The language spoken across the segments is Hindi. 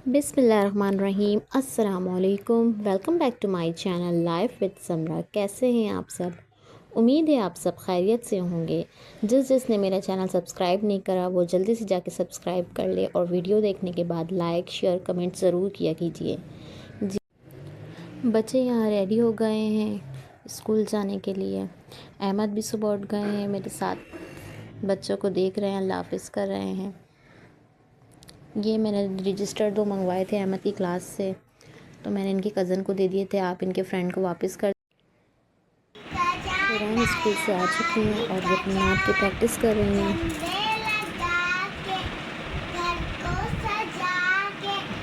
बिस्मिल्लाहिर्रहमानिर्रहीम। अस्सलाम वालेकुम। Welcome back to my channel life with Samra. कैसे हैं आप सब? उम्मीद है आप सब खैरियत से होंगे। जिसने मेरा चैनल सब्सक्राइब नहीं करा वो जल्दी से जाके सब्सक्राइब कर ले और वीडियो देखने के बाद लाइक शेयर कमेंट ज़रूर किया कीजिए जी। बच्चे यहाँ रेडी हो गए हैं स्कूल जाने के लिए। अहमद भी सुबह उठ गए हैं, मेरे साथ बच्चों को देख रहे हैं, अल्लाह हाफ़िज़ कर रहे हैं। ये मैंने रजिस्टर 2 मंगवाए थे अहमद की क्लास से, तो मैंने इनकी कज़न को दे दिए थे। आप इनके फ्रेंड को वापस कर। कुरान स्कूल से आ चुकी हैं और ये अपनी नात की प्रैक्टिस कर रही हैं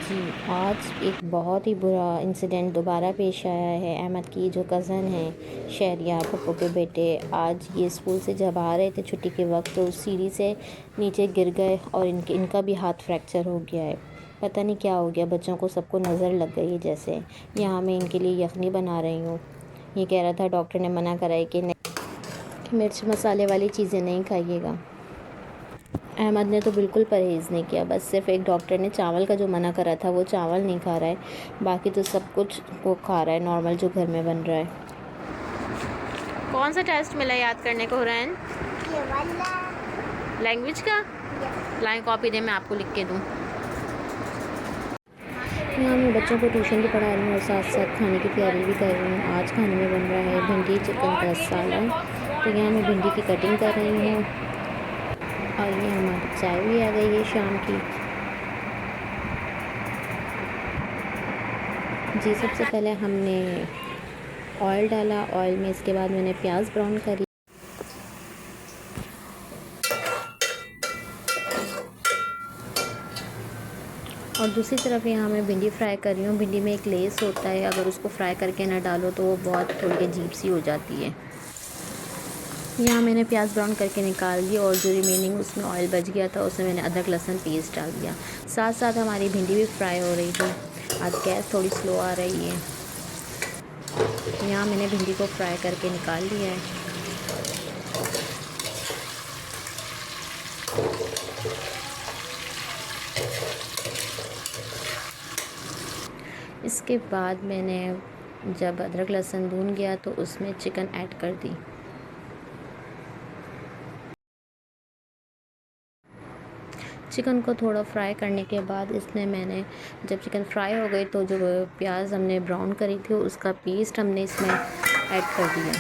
जी। आज एक बहुत ही बुरा इंसिडेंट दोबारा पेश आया है। अहमद की जो कज़न है शहरिया पप्पू के बेटे, आज ये स्कूल से जब आ रहे थे छुट्टी के वक्त तो सीढ़ी से नीचे गिर गए और इनका भी हाथ फ्रैक्चर हो गया है। पता नहीं क्या हो गया, बच्चों को सबको नज़र लग गई है जैसे। यहाँ मैं इनके लिए यखनी बना रही हूँ। ये कह रहा था डॉक्टर ने मना करा है कि नहीं, कि मिर्च मसाले वाली चीज़ें नहीं खाइएगा। अहमद ने तो बिल्कुल परहेज़ नहीं किया, बस सिर्फ एक डॉक्टर ने चावल का जो मना करा था वो चावल नहीं खा रहा है, बाकी तो सब कुछ वो खा रहा है नॉर्मल जो घर में बन रहा है। कौन सा टेस्ट मिला याद करने को हुरैन? लैंग्वेज का? लाइन कॉपी दे, मैं आपको लिख के दूँ। यहाँ मैं बच्चों को ट्यूशन भी पढ़ा रही हूँ और साथ साथ खाने की तैयारी भी कर रही हूँ। आज खाने में बन रहा है भिंडी चिकन का सालन, तो यहाँ मैं भिंडी की कटिंग कर रही हूँ और ये हमारी चाय भी आ गई है शाम की जी। सबसे पहले हमने ऑयल डाला, ऑयल में इसके बाद मैंने प्याज ब्राउन करी और दूसरी तरफ यहाँ मैं भिंडी फ्राई कर रही हूँ। भिंडी में एक लेस होता है, अगर उसको फ्राई करके ना डालो तो वो बहुत थोड़ी अजीब सी हो जाती है। यहाँ मैंने प्याज ब्राउन करके निकाल दिया और जो रिमेनिंग उसमें ऑयल बच गया था उसमें मैंने अदरक लहसुन पेस्ट डाल दिया। साथ साथ हमारी भिंडी भी फ्राई हो रही थी। आज गैस थोड़ी स्लो आ रही है। यहाँ मैंने भिंडी को फ्राई करके निकाल लिया है। इसके बाद मैंने जब अदरक लहसुन भून गया तो उसमें चिकन ऐड कर दी। चिकन को थोड़ा फ्राई करने के बाद इसमें मैंने जब चिकन फ्राई हो गई तो जो प्याज हमने ब्राउन करी थी उसका पेस्ट हमने इसमें ऐड कर दिया।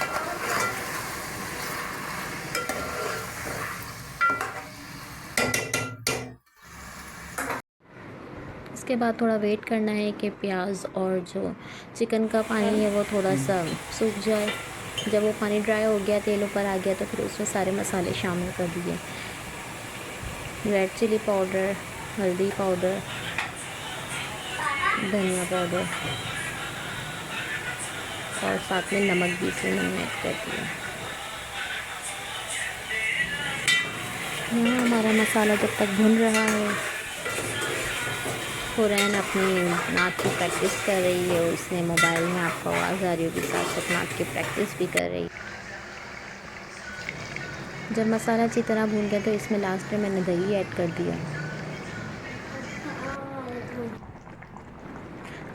इसके बाद थोड़ा वेट करना है कि प्याज और जो चिकन का पानी है वो थोड़ा सा सूख जाए। जब वो पानी ड्राई हो गया, तेल ऊपर आ गया, तो फिर उसमें सारे मसाले शामिल कर दिए। रेड चिली पाउडर, हल्दी पाउडर, धनिया पाउडर और साथ में नमक भी इसमें मैंने ऐड कर दिया। यहाँ हमारा मसाला जब तक भुन रहा है, हुरैन अपनी नात की प्रैक्टिस कर रही है। उसने मोबाइल में आपको आवाज़ आ रही होगी, साथ साथ नात की प्रैक्टिस भी कर रही है। जब मसाला अच्छी तरह भून गया तो इसमें लास्ट में मैंने दही ऐड कर दिया।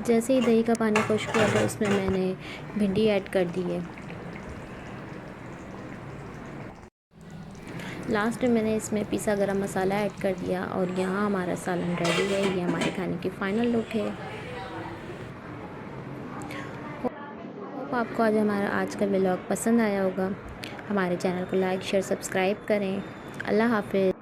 जैसे ही दही का पानी खुश्क हुआ तो उसमें मैंने भिंडी ऐड कर दी है। लास्ट में मैंने इसमें पिसा गरम मसाला ऐड कर दिया और यहाँ हमारा सालन रेडी है। ये हमारे खाने की फ़ाइनल लुक है। आपको आज का व्लॉग पसंद आया होगा। हमारे चैनल को लाइक शेयर सब्सक्राइब करें। अल्लाह हाफ़िज़।